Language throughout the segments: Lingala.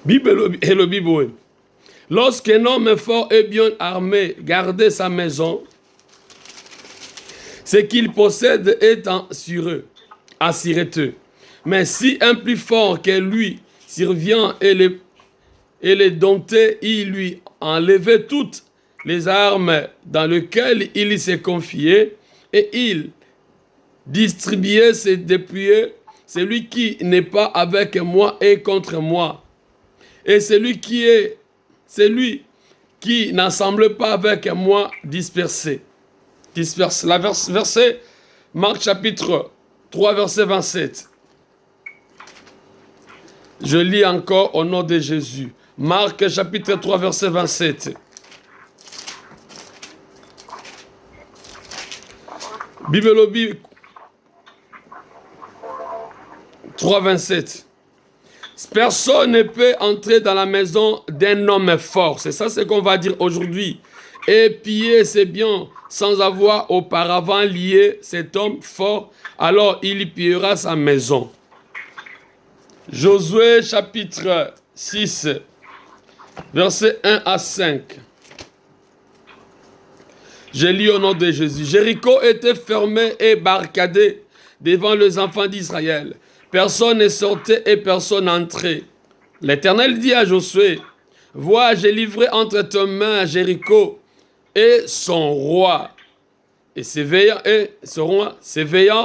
Bible et le Bible. Lorsqu'un homme fort et bien armé gardait sa maison, ce qu'il possède est assuréteux. Mais si un plus fort que lui survient et les domptait, il lui enlevait toutes les armes dans lesquelles il s'est confié et il distribuait ses dépouillés. Celui qui n'est pas avec moi est contre moi. Et celui qui n'assemble pas avec moi dispersé. La verset, Marc chapitre 3, verset 27. Je lis encore au nom de Jésus. Marc chapitre 3, verset 27. Bible 3, 27. Personne ne peut entrer dans la maison d'un homme fort. C'est ça ce qu'on va dire aujourd'hui. Et piller ses biens sans avoir auparavant lié cet homme fort, alors il pillera sa maison. Josué chapitre 6, versets 1 à 5. Je lis au nom de Jésus. Jéricho était fermé et barricadé devant les enfants d'Israël. Personne ne sortait et personne n'entrait. L'Éternel dit à Josué, « Vois, j'ai livré entre tes mains Jéricho et son roi et ses veillants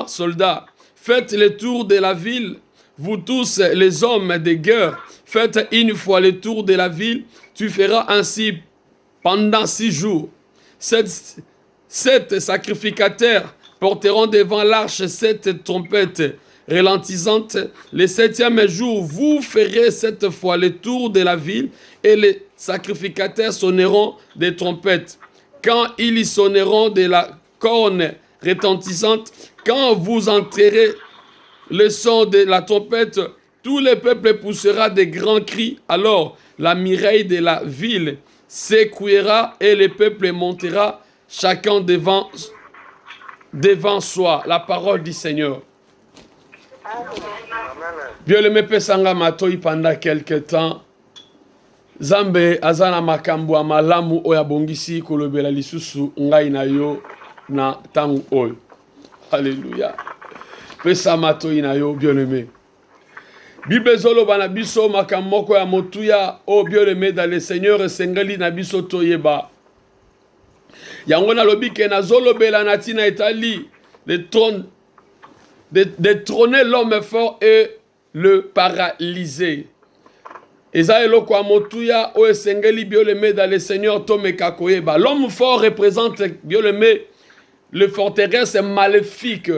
soldats. Faites le tour de la ville, vous tous les hommes de guerre. Faites une fois le tour de la ville. Tu feras ainsi pendant 6 jours. 7 sacrificateurs porteront devant l'arche 7 trompettes ralentissantes. Le 7e jour, vous ferez 7 fois le tour de la ville et les sacrificateurs sonneront des trompettes. Quand ils sonneront de la corne retentissante, quand vous entrerez le son de la trompette, tout le peuple poussera de grands cris. Alors la muraille de la ville s'écouera et le peuple montera chacun devant soi. La parole du Seigneur. Bien le mepesanga matoi pendant quelque temps. Zambe azana makambo ya malamu oya bongisi kolobela lisusu ngai na yo na tangu oyo. Alléluia. Pesa matoi na yo bien aimé. Bible zolo bana biso makamoko ya motuya o bien aimé dans le Seigneur esengeli na biso toyeba. Yango na lobi ke na zolo bela na tina etali détrôner l'homme fort et le paralyser. Eza eloko ya motuya o esengeli bien aimé dans le Seigneur tomeka koyeba. L'homme fort représente bien aimé le forteresse maléfique.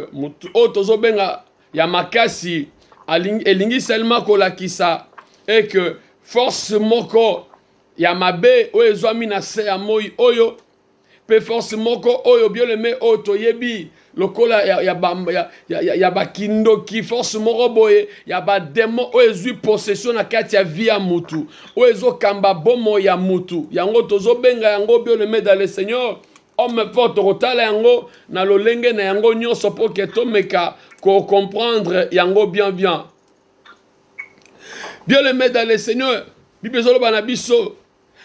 O tozobenga ya makasi elingi seulement kolakisa et que force moko ya mabe o ezwami na se ya moi oyo pe force moko oyo bien aimé o toyebi lokola ya bakindoki force moko boye ya ba démon o ezwi possession na kati ya vie ya mutu o ezokamba bomo ya mutu yango tozobenga yango bien aimé dans le Seigneur homme fort tokotala yango na lolenge na yango nyonso po ke tomeka ko comprendre yango bien. Bien aimé dans le Seigneur, Bible zoloba na biso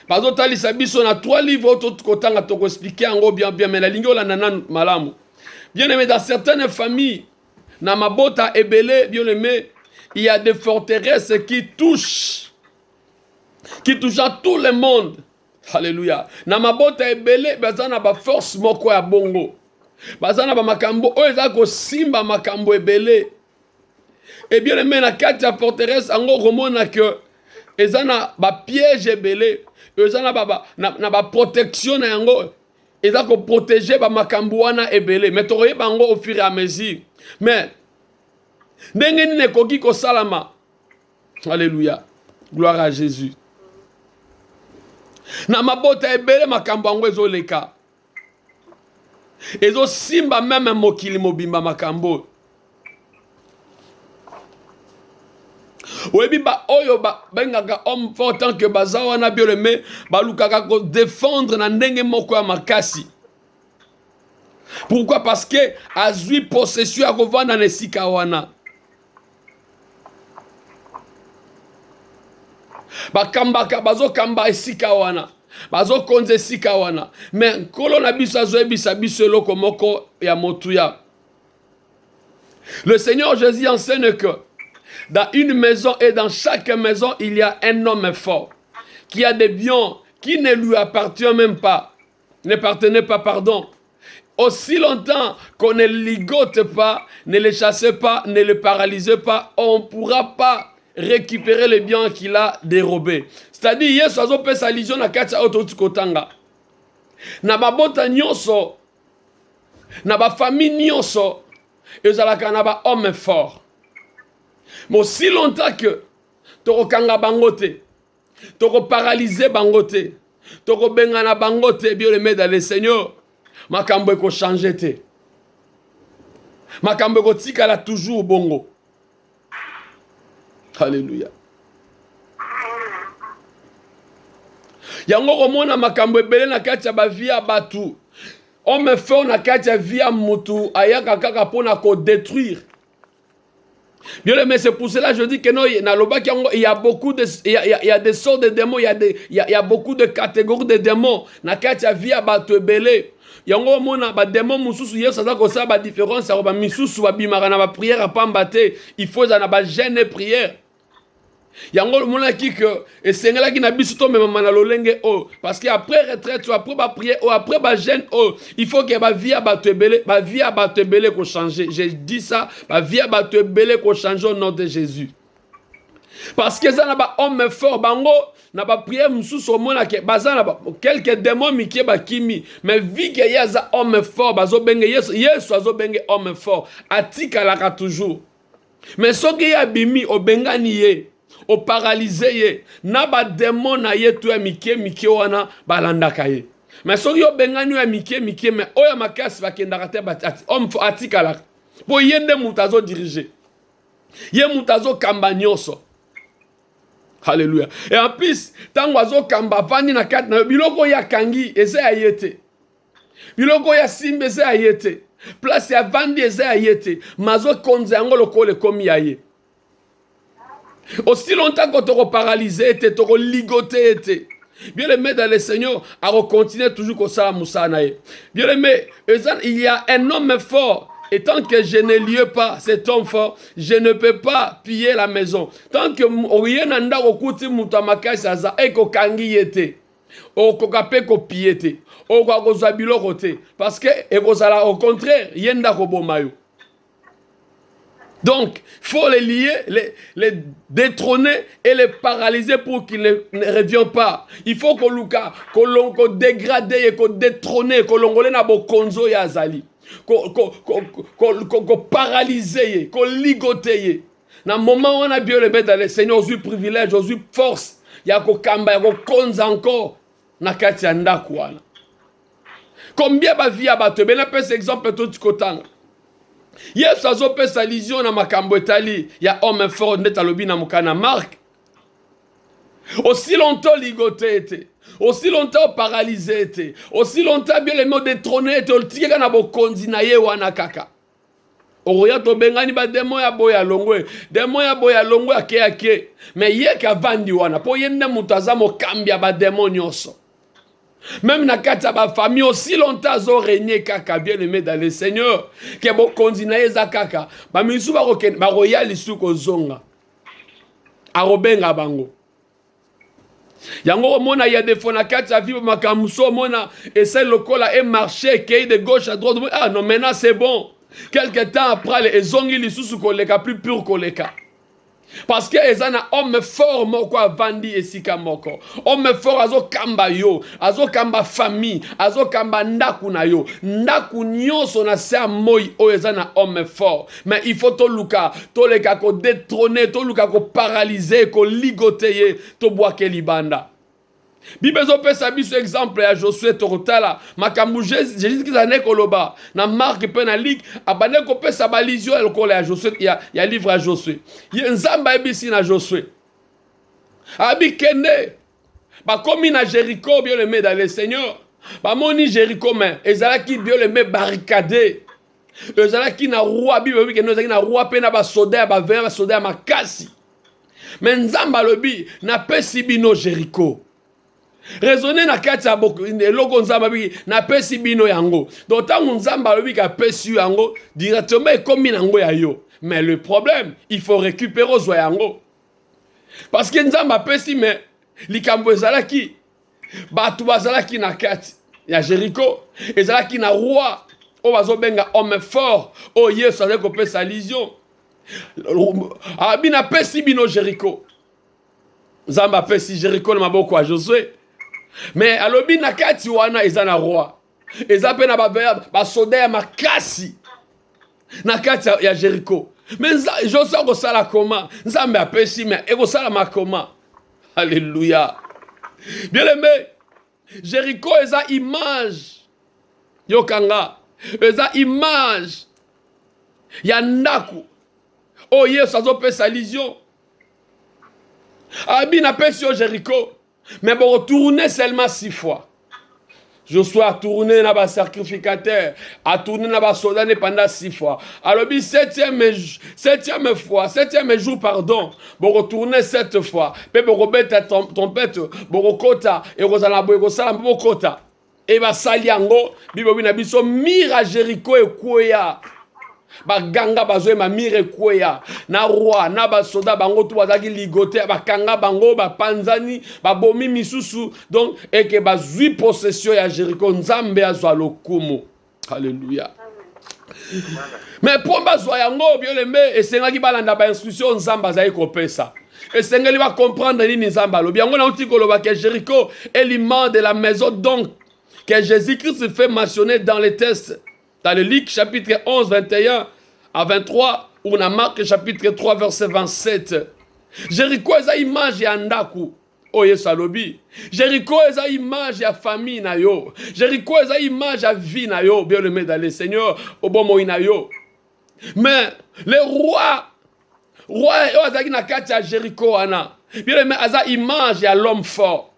bazotalisa biso na 3 livres tokotanga toko expliquer yango bien mais la lingo la nana malamu. Bien aimé, dans certaines familles na mabota ebele bien aimé, il y a des forteresses qui touchent à tout le monde. Alléluia. Na mabota ebele bazana ba force moko ya bongo. Bazana ba makambo oyo eza ko simba makambo ebele. Et bien aimé na kati ya forteresse ango komona que ezana ba piège ebele, ezana na ba protection na yango. Eza ko protéger ba makambo wana ebele. Mais tokoye bango au fur et à mesure. Mais ndenge nini ekoki ko salama. Alléluia. Gloire à Jésus. Na mabota ebele makambo yango ezoleka. Ezo simba même mokili mobimba makambo. Oyebi ba oyo bengaka homme fort tant que baza wana bien aimé balukaka ko défendre na ndenge moko ya makasi. Pourquoi? Parce que azui possession ya kovanda na esika wana. bakambaka bazokamba esika wana, bazokonza esika wana, mais nkolo na biso azoyebisa biso eloko moko ya motuya. Le Seigneur Jésus enseigne que dans une maison et dans chaque maison, il y a un homme fort qui a des biens qui ne lui appartiennent même pas, ne partenaient pas, pardon. Aussi longtemps qu'on ne ligote pas, ne les chasse pas, ne les paralyse pas, on ne pourra pas récupérer les biens qu'il a dérobés. C'est-à-dire, Yesu azopesa lision na kati ya ototi kotanga. Na babota nyonso, na ba famille nyonso, ezalaka na ba homme fort. Mais aussi longtemps que toko kanga bangote, toko paralyser bangote, toko bengana bangote, bien aimé dans le Seigneur, makambo eko changer te. Makambo eko tikala toujours bongo. Alléluia. Yango komona makambo ebele na kati ya bavie ya batu. Homme fort na kati ya vie ya mutu ayaka kaka pona ko détruire. Bien aimé, c'est pour cela que je dis que non, il y a beaucoup de, il y a des sortes de démons, il y a beaucoup de catégories de démons. Na kati ya vie ya batu ebele. Yango mona ba démon mususu yesu aza ko sa ba différence ya ba misusu ba bimaka na ba prière pamba te, il faut za na ba jeûne et prière. Yango mona ki que esengela ki na biso to mema na lolenge o parce que après retraite après ba prière ou après ba jeûne o il faut que ba vie ya ba tebele ko changer. J'ai dit ça, ba vie ya ba tebele ko changer au nom de Jésus. Parce que ça na ba homme fort bango na ba prière mususu o mona ke bazana ba quelques démons miki ba kimi mais vu que yaza homme fort bazo benge yesu azo benge homme fort atika la toujours. Mais soki ya bimi o bengani ye o paralysé ye na ba démon na ye tu ya mike wana balandaka ye. Mais soki yo bengani ya mike mais oya makasi bakendaka te homme fort atika la po yende mutazo diriger ye mutazo kamba nyonso. Alléluia. Et en plus, tant que kamba vani na kat na biloko ya kangi eze ayete. Biloko ya simbe eze ayete. Place ya vandi eze ayete. Mazo konze yango lokole komi aye. Aussi longtemps que tu es paralysé, tu es ligoté. Bien aimé dans le Seigneur, à continuer toujours comme ça à Moussanae. Bien aimé, il y a un homme fort. Et tant que je ne lie pas cet homme fort, je ne peux pas piller la maison. Tant que rien n'anda au côté mutamakais saza et ko kangi yete, o ko kapé ko pillete, o ko zabilo côté, parce que et ko sala au contraire yenda ko bomayo. Donc, il faut les lier, les détrôner et les paralyser pour qu'ils ne reviennent pas. Il faut qu'on l'on dégrade et qu'on détrône, qu'on l'on na bo konzo ya azali. Qu'on paralyser, qu'on ligoter. Dans le moment où on a bien le mettre dans le Seigneur, j'ai privilège, j'ai force. Il y a qu'on kamba, il y a qu'on konze encore. Na kati anda kwana. Combien ba vie abattu? Ben appelle cet exemple tout kotanga. Yesu azopesa lision na makambo etali ya homme fort ndeta lobi na mukana Marc. Aussi longtemps ligoté était, aussi longtemps paralysé était, aussi longtemps bien les mots détrônés étaient, oltika na bokonzi na ye wana kaka. Oroya to bengani ba demo ya boya longwe, demo ya boya longwe ake, mais ye ka vandi wana, po yende mutaza mo kambia ba demo nyonso. Même na kati ba famille aussi longtemps zo régné kaka bien aimé dans le Seigneur, que bokonzi na ye za kaka, ba misu ba royal suko zonga. Arobenga bango. Yango mona ya des fois na kati ya vie makamuso mona essaie le cola et marcher qui de gauche à droite. Ah non maintenant c'est bon. Quelque temps après les ongi li susu koleka plus pur koleka. Parce que ezana homme fort moko avandi esika moko. Homme fort azo kamba yo, azo kamba famille, azo kamba ndaku na yo. Ndaku nyonso na sa moi o ezana homme fort. Mais il faut to luka, to leka ko détrôner, to luka ko paralyser, ko ligoter, to boake libanda. Bible zo pesa biso exemple ya Josué torotala makambu Jésus kizane koloba na Marc pe na Luc abane ko pesa balizio el kola ya Josué ya livre ya Josué nzamba ebisi na Josué abi kende ba komi na Jéricho bien aimé dans le Seigneur ba moni Jéricho mais ezalaki bien aimé barricadé ezalaki na roi Bible que nous ezalaki na roi pe na ba soda ba vin ba soda makasi Mais nzamba lobi na pesi bino Jéricho. Raisonner na kati ya eloko nzamba bi na pesi bino yango. Donc tant nzamba lobi ka pesi yango directement ekomi nango ya yo. Mais le problème, il faut récupérer ozwa yango. Parce que nzamba pesi mais likambo ezalaki batu bazalaki na kati ya Jéricho, ezalaki na roi o bazobenga homme fort o Yesu azali kopesa vision. Abina pesi bino Jéricho. Nzamba pesi Jéricho na maboko ya Josué. Mais alobi na kati wana eza na roi. Eza pe na ba soda ya makasi na kati ya Jéricho. Mais Josué ko sala koma, Nzambe apesi mais eko sala makoma. Alléluia. Bien aimé, Jéricho eza image. Yokanga, eza image ya ndaku. Oh Yesu azopesa vision. Abina pesi yo Jéricho. Mais bon, retourner seulement 6 fois. Josué a tourné dans le sacrificateur, a tourné dans le soldat pendant 6 fois. Alors, 7e fois, 7e jour, pardon, bon, retourner 7 fois. Puis, bon, remettre trompette, bon, kota, et rosala, bon, kota. Et va saliango, bibo bina biso mira Jéricho et Kouya. Ba ganga bazoe ma mire kweya na roi na ba soda bango tu bazaki ligote ba kanga bango ba panzani ba bomi misusu donc et que ba zui possession ya Jéricho nzambe azwa lokumu. Alléluia. Mais pour bazwa yango bien aimé et sengaki balanda ba instruction nzamba zai kopesa. Et sengeli va comprendre ni nzamba lo bien on a uti koloba que Jéricho est l'image de la maison donc que Jésus-Christ fait mentionner dans les textes. Dans le Luc chapitre 11, 21 à 23, ou on a Marc chapitre 3, verset 27. Jéricho est une image ya ndaku. Oye salobi. Jéricho est une image ya famille na yo. Jéricho est une image ya vie na yo. Bien aimé dans le Seigneur, au bon moment na yo. Mais le roi azaki na kati ya Jéricho ana. Bien aimé, aza image ya l'homme fort.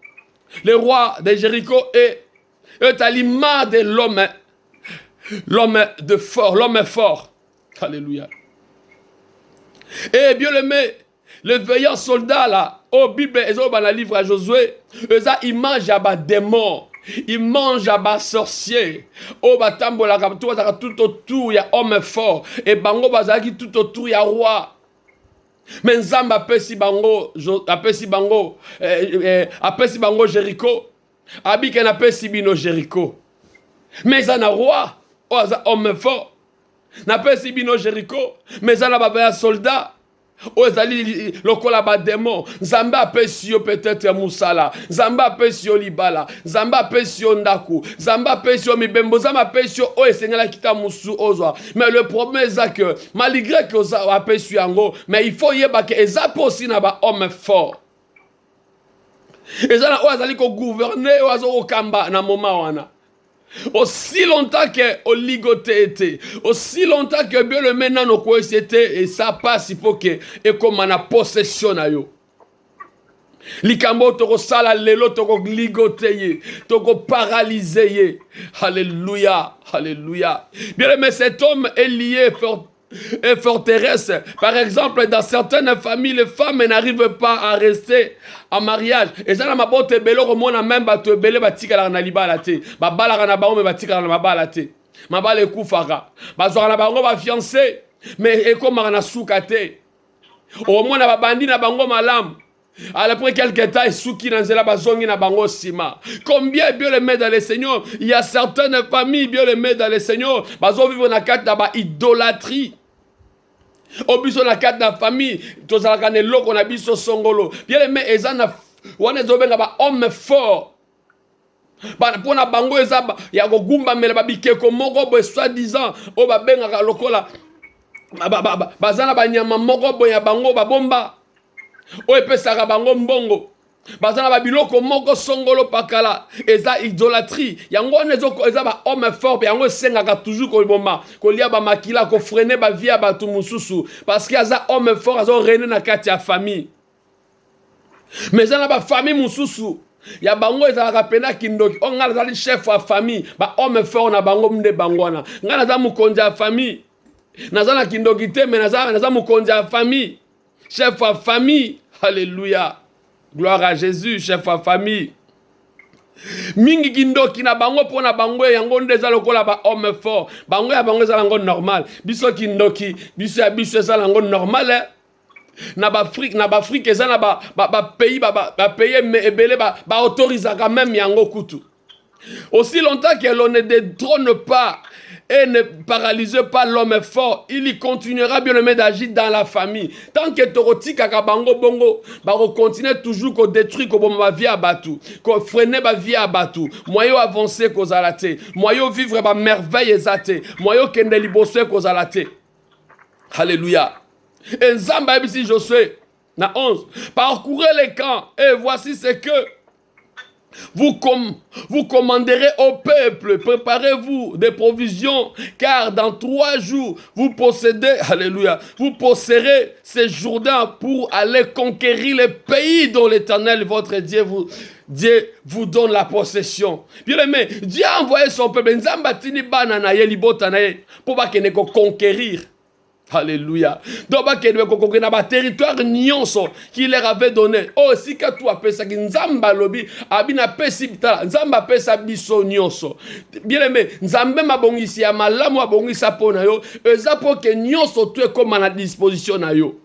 Le roi de Jéricho est à l'image de l'homme. L'homme de fort, l'homme est fort. Alléluia. Et bien aimé, le veillant soldat là, au Bible, ils ont dans le livre à Josué, ils mangent à bas démons, ils mangent à bas sorciers. Au batambo la tout autour, il y a homme fort. Et bango bazaki tout autour, il y a roi. Mais Nzamba apesi bango Jéricho. Abike na pesi bino Jéricho. Mais il y a un roi. Oh, homme fort. N'a pas si bino Jéricho, mais ça n'a pas un soldat. Oh, zali lokola ba démon. Zamba pesio peut-être Moussala. Zamba pesio Libala. Zamba pesio Ndaku. Zamba pesio Mibembo. Zamba pesio oh Seigneur kita Moussou ozwa. Mais le problème c'est que malgré que oza pesio ango, mais il faut yeba que ezapo aussi na ba homme fort. Ezana oh zali ko gouverner oh azo kamba na moment wana. Aussi longtemps que au ligoté était, aussi longtemps que bien le maintenant nos quoi c'était et ça passe il faut que et comme on a possession na yo. Likambo toko sala lelo toko ligoté toko paralysé. Alléluia, alléluia. Bien mais cet homme est lié et forteresse. Par exemple, dans certaines familles, les femmes n'arrivent pas à rester en mariage. Et ça, ma botte belle, au moins, même bateau belle, batika la nalibalate. Babala na baon, batika la mabalate. Mabale koufara. Bazora na bango va fiancé. Mais et comme on a soukate. Au moins, na bandi na bango malam. Après quelques temps, souki na nzela bazongi na bango sima. Combien bien le met dans le Seigneur. Il y a certaines familles bien le met dans le Seigneur. Bazo vivre na carte d'aba idolâtrie. Au biso na carte de famille, tous à la loko na biso songolo. Bien le met ezana wana zobenga ba homme fort. Bana pona bango ezaba ya ko gumba mele ba bikeko moko bo soi-disant o ba benga lokola bazana banyama moko bo ya bango ba bomba. O epesaka bango mbongo bazana ba biloko moko songolo pakala eza idolâtrie yango nezo eza ba homme fort yango sengaka toujours ko bomba ko lia ba makila ko freiner ba vie ba tumususu parce que eza homme fort azo rené na kati ya famille mais eza na ba famille mususu ya bango ezalaka pena kindoki o ngala zali chef wa famille ba homme fort na bango mnde bangwana ngala za mukonzi ya famille nazana kindoki te mais naza mukonzi ya famille. chef à famille. Alléluia. Gloire à Jésus, chef à famille. Mingi kindoki na bango pona bango yango ndeza lokola ba homme fort. Bango ya bango za lango normal. Biso kindoki, biso ya biso za lango normal. Na ba Afrique eza na ba pays pays ebele ba autorisa quand même yango kutu. Aussi longtemps que l'on ne détrône pas et ne paralyse pas l'homme fort, il y continuera bien aimé d'agir dans la famille. Tant que Toroti Kakabango Bongo, va continuer toujours qu'on détruit, qu'on va vie à Batou, qu'on freine ba vie à Batou, moyen avancer qu'on zalate, moyen vivre ba merveille ezate, moyen kende libosé qu'on zalate. Alléluia. Et Nzamba ici Josué, na 11, parcourez les camps et voici ce que vous commanderez au peuple, préparez-vous des provisions, car dans 3 jours, vous possédez, alléluia, vous posséderez ces Jourdains pour aller conquérir les pays dont l'Éternel, votre Dieu, vous donne la possession. Bien aimé, Dieu a envoyé son peuple, pour conquérir. Alléluia. Donc, il territoire qu'il leur avait donné. Oh, si que tu appelles ça, Nzamba lobi, abina pesi bitala, Nzamba pesa biso nyonso. Bien aimé, Nzambe mabongisi ya malamu abongisa pona yo, eza po ke nyonso tu e comme na disposition na yo.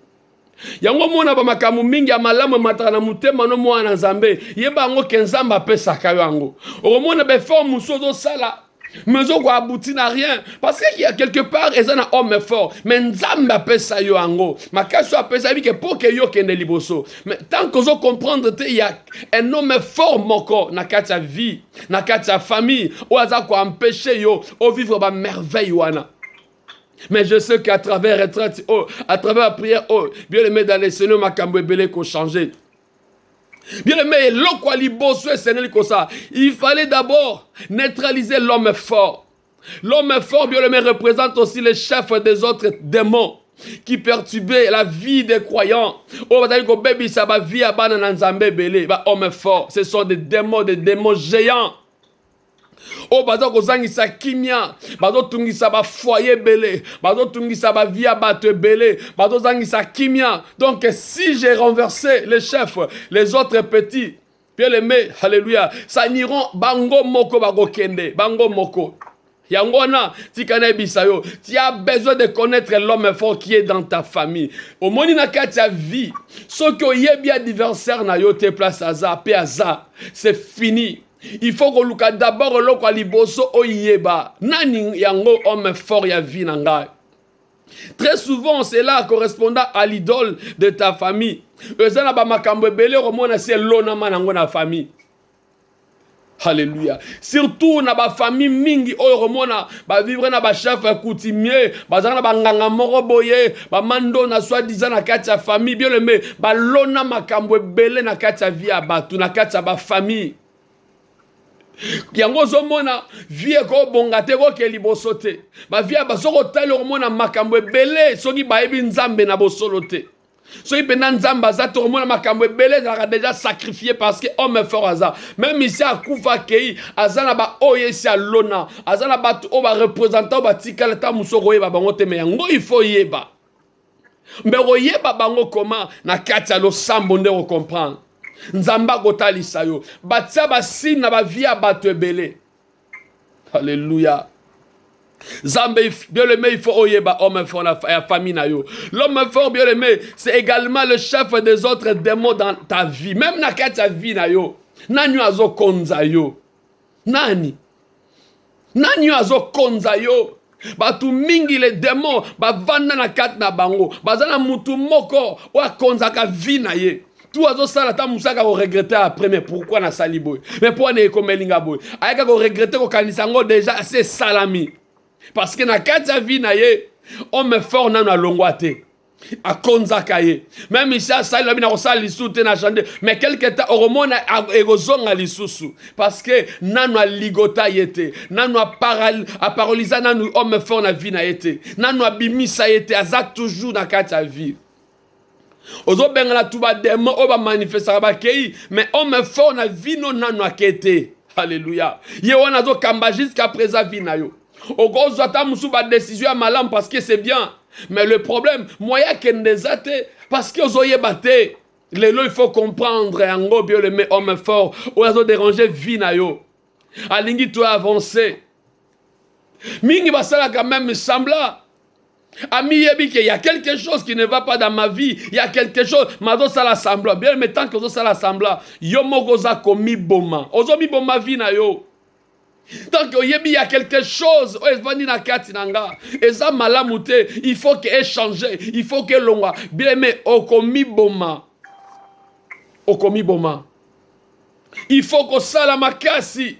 Yango mona ba makamu mingi ya malamu mataka na mutema no mwana Nzambe, yeba ngo ke Nzamba pesa kayo yango. Omona be forme musozo sala. Mais on va aboutir à rien. Parce qu'il y a quelque part, ils ont un homme fort. Mais Nzambe appelle ça yo ango. Ma question appelle ça que pour que yo kende liboso. Mais tant que vous comprendre, il y a un homme fort moko na katia vie, na katia famille, ou aza ko empêcher yo, ou vivre ba merveille wana. Mais je sais qu'à travers retraite, à travers la prière, bien aimé dans les Seigneur makambo ebele ko changer. Bien aimé, il fallait d'abord neutraliser l'homme fort. L'homme fort, bien aimé, représente aussi le chef des autres démons qui perturbaient la vie des croyants. Homme fort, ce sont des démons géants. Oh, bazo kozangisa kimia, bazo tungisa ba foyer belé, bazo tungisa ba via bate belé, bazo zangisa kimia. Donc si j'ai renversé les chefs, les autres petits, bien aimé, alléluia, ça n'iront bango moko bago kende, bango moko. Yangona, tikane bisayo, tu as besoin de connaître l'homme fort qui est dans ta famille. Au moni na katia vie, ce que yebi adversaire na yo te place aza, pe aza, c'est fini. Il faut qu'on loue d'abord le liboso oyeba. Nani yango homme fort ya vie nanga. Très souvent, c'est là correspondant à l'idole de ta famille. Ezana ba makambo ebele romona c'est lona manango na famille. Alléluia. Surtout na ba famille mingi oyo romona ba vivre na ba chef coutumier, ba zana ba nganga moko boye, ba mando na soi-disant na kati ya famille bien aimé, ba lona makambo ebele na kati ya vie ya batu, na kati ya ba famille. Yango zomona vie ko bongate ko ke liboso te ba vie ba soko tali omona makambo ebele soki ba ebi Nzambe na bosolo te soki pena Nzamba za to omona makambo ebele za déjà sacrifié parce que homme fort aza même ici a kufa kei azana ba oye si alona azana ba o ba représentant ba tikala ta musoko yeba bango te me yango il faut yeba mbe oyeba bango comment na kati lo sambo nde ko comprendre. Nzamba kotalisa yo batia basine na ba vie bato ebele. Alléluia. Zambe bien aimé, il faut oyeba homme fort la famille na yo. L'homme fort bien aimé, c'est également le chef des autres démons dans ta vie, même na kati vie na yo. Nani azo konza yo? Nani azo konza yo? Batu mingi les démons ba vanda na kati na bango. Bazana mutu moko wa konza ka vie na ye. Tout azo sala ta musaka ko regretter après mais pourquoi na sali boy mais pourquoi ne komelinga boy ayaka ko regretter ko kanisa ngo déjà c'est salami parce que na kati vie na ye homme fort na na longwate a konzaka ye même ici sali la bina ko sali soute na chande mais quelque temps hormone egozonga lisusu parce que nanu ligota yete nanu a paralisa nanu homme fort na vie na yete nanu abimisa yete azak toujours na kati vie. Ozo bengala tuba démon oba manifesta ba kei mais homme fort na vie non nanu akete. Alléluia. Ye wana zo kamba jusqu'à présent vie na yo. Ogo zata musu ba décision à malam parce que c'est bien. Mais le problème moya kendezate Parce que vous avez batté. Il faut comprendre, yango bien le mais homme fort, ou azo déranger vie na yo. Alingi tu avancer. Mingi basala quand même sembla. Ami yebike, il y a quelque chose qui ne va pas dans ma vie, il y a quelque chose, mazo sala sembla. Bien mais tant que zo sala sembla, yo mogoza komi boma. Ozo mi boma vie na yo. Tant que il y a quelque chose, il faut qu'elle change, il faut que l'on va. Bien mais okomi boma. Okomi boma. Il faut que ça la makasi.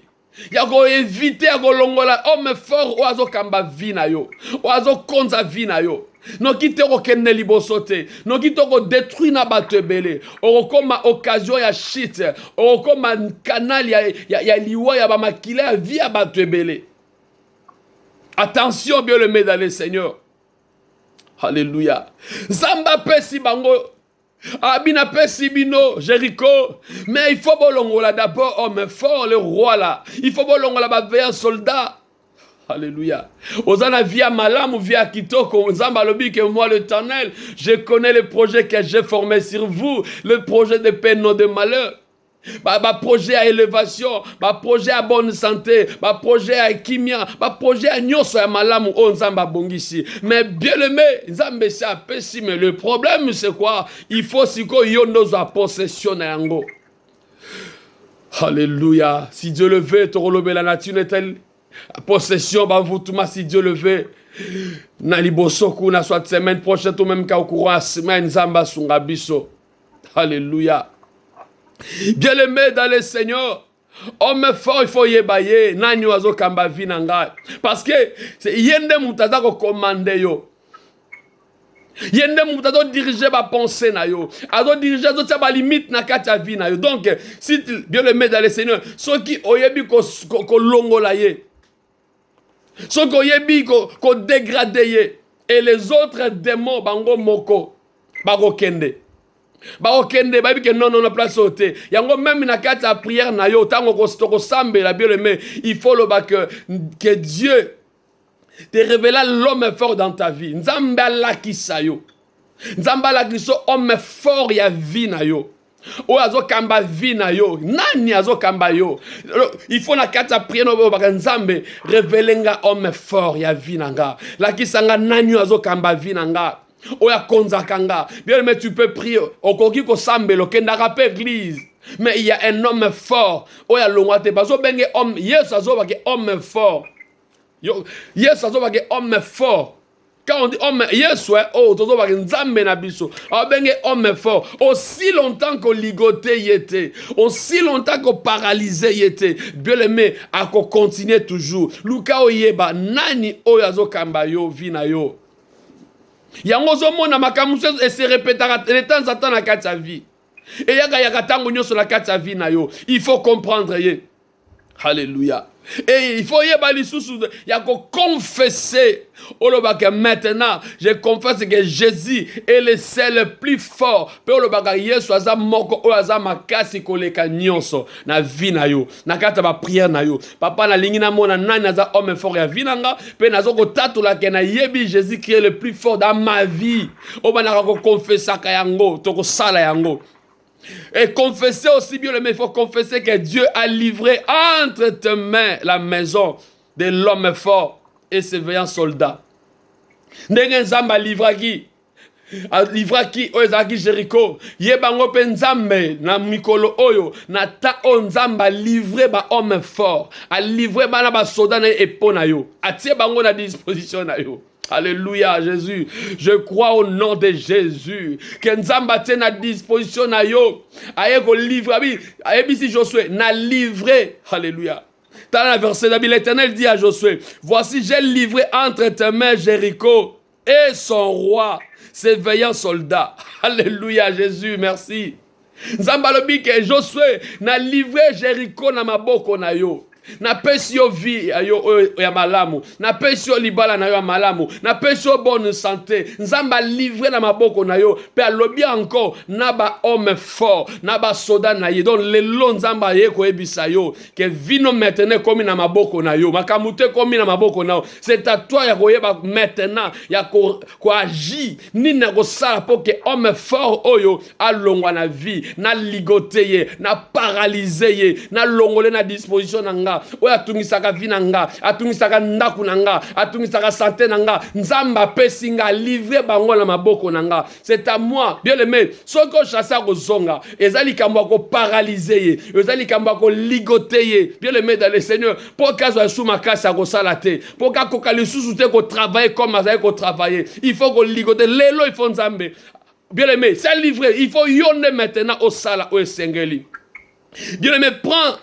Il faut éviter que l'on homme fort oazo kamba vina yo. Oazo konza vina yo. Non quitte ko kenne libosote. Non quitte ko détruire na batebele. O koma occasion ya shit. O koma canal ya liwa ya ba makila via batebele. Attention bien le met dans le Seigneur. Alléluia. Zamba pesi bango. Abina Pesibino, Jéricho, mais il faut bolongola d'abord homme fort, le roi là. Il faut bolongola un soldat. Alléluia. Ozana via malam ou via kitoko, Zamba lobi que moi l'Éternel, je connais le projet que j'ai formé sur vous, le projet de paix, non de malheur. Ma projet à élévation, ma projet à bonne santé, ma projet à kimia, ma projet à nyoso ya malamu on zamba bongisi. Mais bien aimé, Nzambe c'est un pessimiste. Mais le problème c'est quoi? Il faut siko yondo za possession na yango. Alléluia. Si Dieu le veut, torolobe la nature est-elle possession ba vutuma si Dieu le veut. Na libosoku na soit semaine prochaine ou même ka au courant semaine Nzamba sunga biso. Alléluia. Bien aimé dans le Seigneur, homme fort, il faut y bailler, nani wazo kamba vinanga. Parce que c'est yende mutaza ko commander yo. Yende mutaza diriger ba pensée na yo. Azo diriger zo tsa ba limite na kati vie na yo. Donc si bien aimé dans le Seigneur, ceux qui oyebi ko longola ye. Ceux qui oyebi ko dégrader ye et les autres démons bango moko bago kende. Okende ba que non place sauter yango même na kata prière na yo tango ko sambe la bien aimé il faut le que Dieu te révéla l'homme fort dans ta vie nzamba la kisayo nzamba la kiso homme fort ya vie na yo o azo kamba vie na yo nani azo kamba yo il faut na kata prière no ba nzambe révélenga homme fort ya vie nanga la kisanga nani azo kamba vie nanga. Oya konzakanga. Bien mais tu peux prier. Okoki ko sambelo kenda rappel église. Mais il y a un homme fort. Oya longwate bazo benge homme. Yes azo ba ke homme fort. Yes azo ba ke homme fort. Quand on dit homme, yes ouais, oh tozo ba ke nzambe na biso. A benge homme fort. Aussi longtemps qu'on ligoté yete. Aussi longtemps qu'on paralysé yete. Bien aimé a ko continuer toujours. Luka oyeba nani oya zo kamba yo vina yo. Yango zomona makamuso et se répétera de temps en temps na kati ya vie. Et yaka tango nyoso na kati ya vie na yo. Il faut comprendre ye. Alléluia. Et il faut yeba lisusu yako confesser. Olobaka maintenant, je confesse que Jésus est le seul plus fort. Pe olobaka Yesu aza moko o aza makasi koleka nyonso na vie na yo. Na kata ba prière na yo. Papa na lingi na mona nani aza homme fort ya vie nanga, pe nazo ko tatula ke na yebi Jésus qui est le plus fort dans ma vie. O bana ko confesser ka yango, to ko sala yango. Et confesser aussi bien, mais il faut confesser que Dieu a livré entre tes mains la maison de l'homme fort et ses veillants soldats. Ndenge nzamba livraki oyezaki Jéricho yebango pe nzambe na mikolo oyo na ta o nzamba livrer ba homme fort a livrer bana ba soldat na epona yo atie bango na disposition na yo. Alléluia, Jésus. Je crois au nom de Jésus. Que Nzamba tienne à disposition na yo. Aye ko livre. Aye si Josué n'a livré. Alléluia. Dans la verset d'Abil, l'Éternel dit à Josué, voici j'ai livré entre tes mains Jéricho et son roi, ses veillants soldats. Alléluia, Jésus, merci. Nzamba lobi que Josué n'a livré Jéricho na maboko na yo. napesi yo vie ya malamu, napesi yo libala na yo ya malamu, napesi yo bonne santé. Nzamba livré na maboko na yo, pe alobi encore na ba homme fort, na ba soda na ye. Donc lelo nzamba ye ko ebisa yo que vino maintenant komi na maboko na yo, makamute komi na maboko na yo. C'est à toi ya koyeba maintenant ya ko agir ni na ko sala pour que homme fort oyo alongwa na vie, na ligote ye, na paralyser ye, na longole na disposition na nga. Oya tungisaka vie na nga, atungisaka ndaku na nga, atungisaka santé na nga. Nzamba pesi nga livrer bango na maboko na nga. C'est à moi, bien aimé. Soko chassa ko zonga, ezali kambo ko paralyser ye, ezali kambo ko ligoter ye. Bien aimé dans le Seigneur, pour kazo sou makasa ko salate, pour ka ko kalisusu te ko travailler comme azali ko travailler. Il faut ko ligoter lelo, il faut nzambe. Bien aimé, c'est livré, il faut yonne maintenant au sala au sengeli. Bien aimé, prends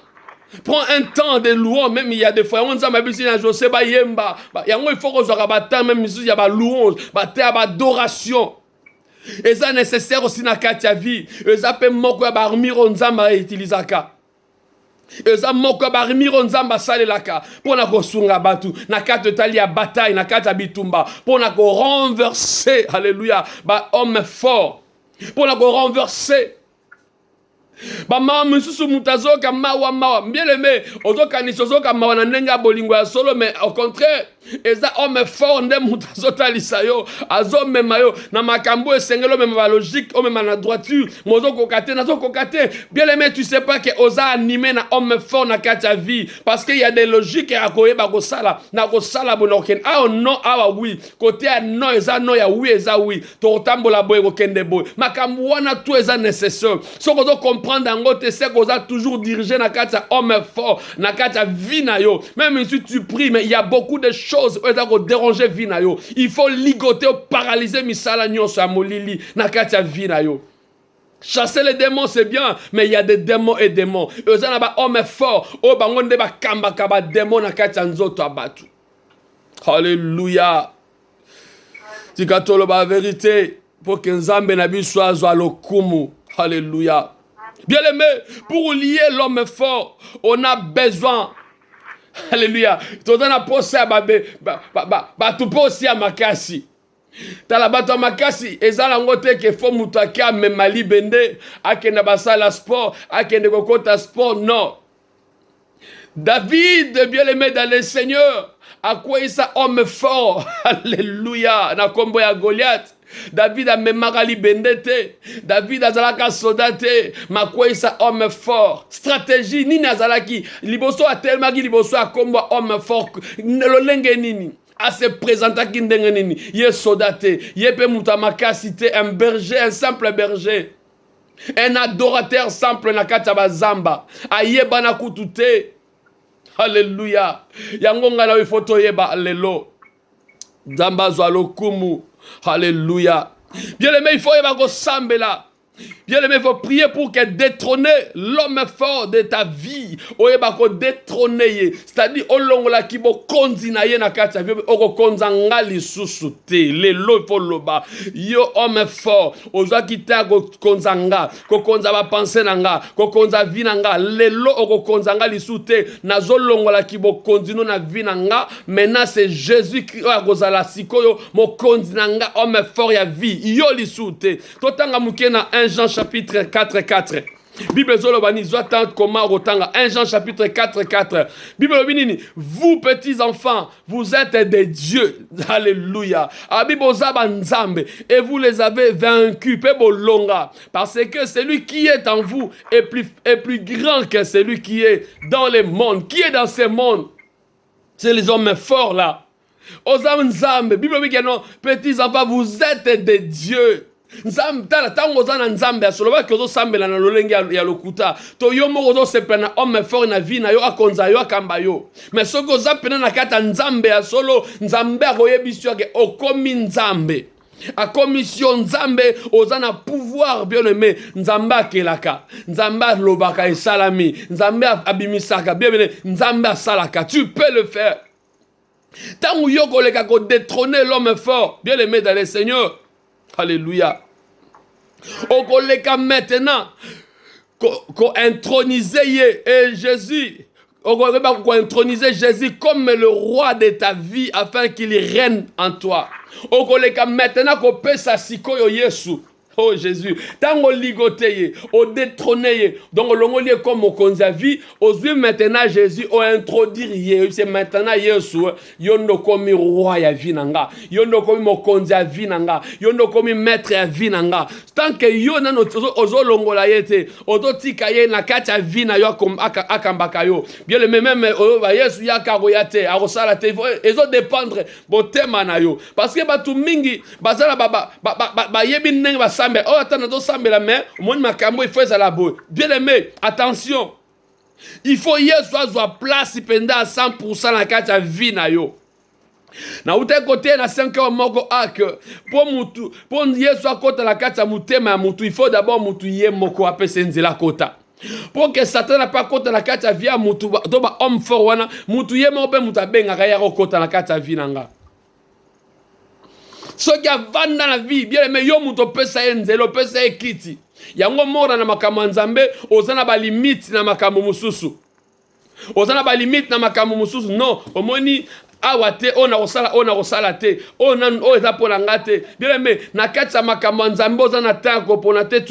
un temps de louange, même il y a des fois, on dit, je sais pas, yemba, il faut qu'on soit battant, même il y a des louanges, des adoration. Et ça nécessaire aussi dans la vie. Et ça peut moko ya barmiro nzamba utilisaka. Et ça moko ya barmiro nzamba salelaka. Pour na ko sunga batu, na kate tali ya bataille, na kate bitumba, pour na ko renverser, alléluia, ba homme fort. Pour na ko renverser. Bama misusu mutazoka mawa bien aimé ozoka ni sozoka mawa na ndenga bolingo ya solo, mais au contraire eza homme fort nde mutazota lisayo azo memayo na makambo esengelo mema ba logique o mema na droiture mozo kokate nazo kokate. Bien aimé, tu sais pas que oza animé na homme fort na kata vie, parce qu'il y a des logiques à koyeba ko sala na ko sala bonoken ah non ah oui côté a non eza non ya oui eza oui to tambola boy ko kende boy makambo wana tout eza nécessaire so ko comprendre dans te sais qu'on a toujours dirigé na kata homme fort na kata vie na yo. Même si tu pries, mais il y a beaucoup de choses qui ont dérangé vie na yo. Il faut ligoter ou paralyser misala nyonso ya molili na kata vie na yo. Chasser les démons c'est bien, mais il y a des démons et démons. Eux en ba homme fort, o bango nde ba kamba kaba démon na kata nzoto abatu. Alléluia. Tikatolo ba vérité pour que nzambe na biso azwa lokumu. Alléluia. Bien aimé, pour lier l'homme fort, on a besoin. Alléluia. Tu as posé à tu posé à makasi. Talabato makasi ezala ngote ke fo mutaka memali bende akenda basala sport akende kokota sport non. David, bien aimé dans le Seigneur, a quoi ça homme fort. Alléluia. Na kombo ya Goliath. David a memali bendete. David a zalaka soldate. Ma quoi ça homme fort. Stratégie ni nazalaki. Liboso a tellement ki liboso a kombo homme fort. Lolenge nini. A se présenta ki ndenge nini. Ye soldate. Ye pe mutamaka cité un berger, un simple berger. Un adorateur simple na kata bazamba. Aye bana kutute. Alléluia. Yangonga na ifoto yeba lelo. Zamba zwalo kumu. Alléluia. Bien aimé, il faut yeba go sambela. Bien aimé, il faut prier pour que détrôner l'homme fort de ta vie. Oyeba ko détrôner. C'est-à-dire olongola ki bo konzi na ye na kata vie oko konza ngali susute. Lelo faut loba. Yo homme fort. Oza kita ko konza nga, ko konza ba penser na nga, ko konza vie na nga. Lelo oko konza ngali sute. Na zolongola ki bo konzi no na vie na nga. Maintenant c'est Jésus qui a kozala sikoyo mo konzi na nga homme fort ya vie. Yo li sute. Totanga mukena 1 Jean chapitre 4. Bible zolobani zoatan comment rotanga 1 Jean chapitre 4. Bible binini vous petits enfants vous êtes des dieux. Alléluia. Abibozaba nzambe et vous les avez vaincus pe bolonga parce que celui qui est en vous est plus grand que celui qui est dans le monde. Qui est dans ce monde? C'est les hommes forts là. Ozam nzambe Bible binini non petits enfants vous êtes des dieux. Nzambe tala tango zana nzambe asoloba ke zo sambela na lolenge ya lokuta to yo moko zo sepena homme fort na vie na yo akonza yo akamba yo mais soko za pena na kata nzambe ya solo nzambe akoyebisio ke okomi nzambe a commission nzambe ozana pouvoir bien aimé nzambe akelaka nzambe lobaka esalami nzambe abimisaka bien aimé nzambe asalaka tu peux le faire tango yo koleka ko détrôner l'homme fort bien aimé dans le Seigneur. Alléluia. Okoleka maintenant ko introniser et Jésus introniser Jésus comme le roi de ta vie afin qu'il règne en toi. Maintenant qu'on peut s'assikoyo Yesu. Oh Jésus, tant on ligote, on détrône, donc on est comme au konzavi, aujourd'hui maintenant Jésus on introduire, c'est maintenant Yesu, yondo comme roi ya vinanga, yondo comme mo konzavi nanga, yondo comme maître ya vinanga. Tant que yo na ozo longola yete, ozo tika ye na kati ya vina yo akambaka yo. Bien le même Yesu ya karoyate, arosala te, ezo dépendre botema na yo. Parce que batu mingi bazala ba yebi neng ba oh, attends, la main, il faut la boue. Bien aimé, attention. Il faut y avoir place pendant à 100% la carte à vie na yo. Na ute côté na 5 heures moko ak pour yeso côté la carte à mutema mutu, il faut d'abord mutu ye moko apese nzela kota. Pour que Satan n'a pas côté la carte à vie mutu do ba homme fort wana mutu ye mo be muta benga kaya côté la carte à vie nanga. Ce qui a vendu dans la vie, bien aimé, yo muto pesa enzelo, pesa ekiti. Yango mora na makambo nzambe, ozana ba limite na makambo mususu. Ozana ba limite na makambo mususu. Non, omoni awate ona osala te. Ona eza pona ngate. Bien aimé, na kati ya makambo nzambe ozana tango pona te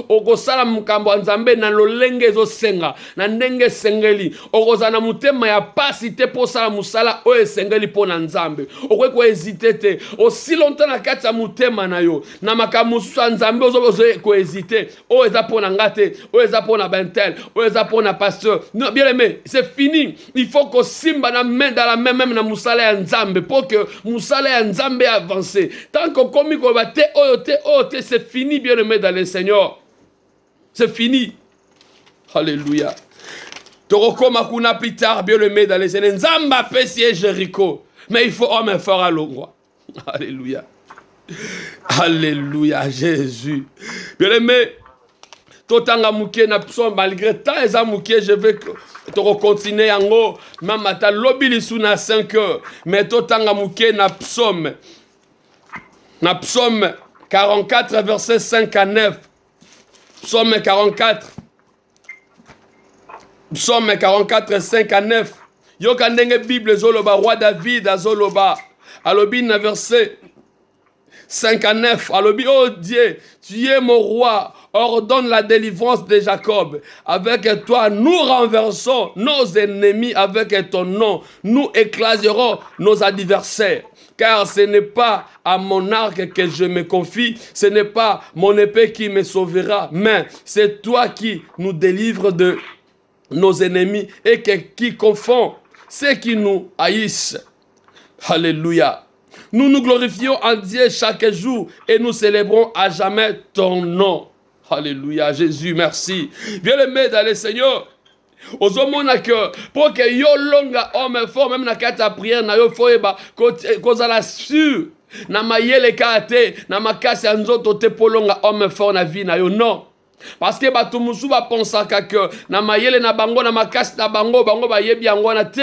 okosala makambo nzambe na lolenge ezo senga, na ndenge sengeli. Okozana mutema ya pasi te po sala musala o esengeli pona nzambe. Okwe ko hésiter te. Aussi longtemps na kati ya mutema na yo, na makambo mususu nzambe ozo ko hésiter. O eza pona ngate, o eza pona bentel, o eza pona pasteur. Non, bien aimé, c'est fini. Il faut que simba na main dans la main même na musala ya nzambe pour que musala ya nzambe avance. Tant que komi ko ba te oyote, c'est fini bien aimé dans le Seigneur. C'est fini. Alléluia. Torokoma kuna plus tard bien aimé dans le Seigneur. Nzamba pesi Jéricho. Mais il faut homme fort à l'ongwa. Alléluia. Alléluia Jésus. Bien aimé, totanga muke na psom malgré tant eza muke je vais to continuer yango même ata lobili suna 5 heures mais totanga muke na psom 44 verset 5 à 9. Psaume 44 5 à 9. Yoka ndenge Bible zoloba roi David azoloba alobi na verset 5 à 9. Alobi oh Dieu, tu es mon roi. Ordonne la délivrance de Jacob. Avec toi, nous renversons nos ennemis avec ton nom. Nous écraserons nos adversaires. Car ce n'est pas à mon arc que je me confie, ce n'est pas mon épée qui me sauvera, mais c'est toi qui nous délivres de nos ennemis et qui confond ceux qui nous haïssent. Alléluia. Nous nous glorifions en Dieu chaque jour et nous célébrons à jamais ton nom. Alléluia, Jésus, merci. Bien aimé dans le Seigneur. Ozomona que pour que yo longa homme fort même na kata prière na yo foeba koza la sur na mayele kate na makasi nzoto te polonga homme fort na vie na yo non. Parce que batu musu ba pensaka que na mayele na bango na makasi na bango ba yebi yango na te.